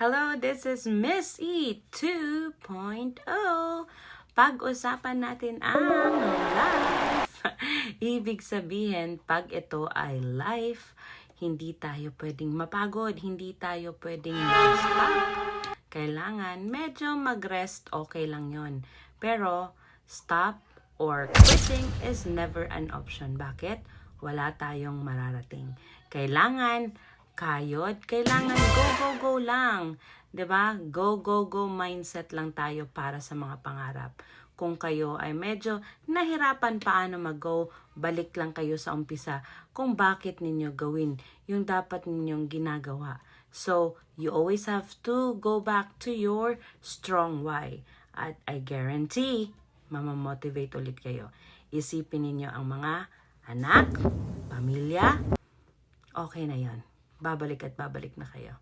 Hello, this is Miss E 2.0. Pag-usapan natin ang life. Ibig sabihin, pag ito ay life, hindi tayo pwedeng mapagod, hindi tayo pwedeng non-stop. Kailangan medyo mag-rest, okay lang yon. Pero stop or quitting is never an option. Bakit? Wala tayong mararating. Kailangan kayod, kailangan go, go, go lang. 'Di ba? Go, go, go mindset lang tayo para sa mga pangarap. Kung kayo ay medyo nahirapan paano mag-go, balik lang kayo sa umpisa kung bakit ninyo gawin yung dapat ninyong ginagawa. So, you always have to go back to your strong why. At I guarantee, mamamotivate ulit kayo. Isipin ninyo ang mga anak, pamilya, okay na yon. Babalik at babalik na kayo.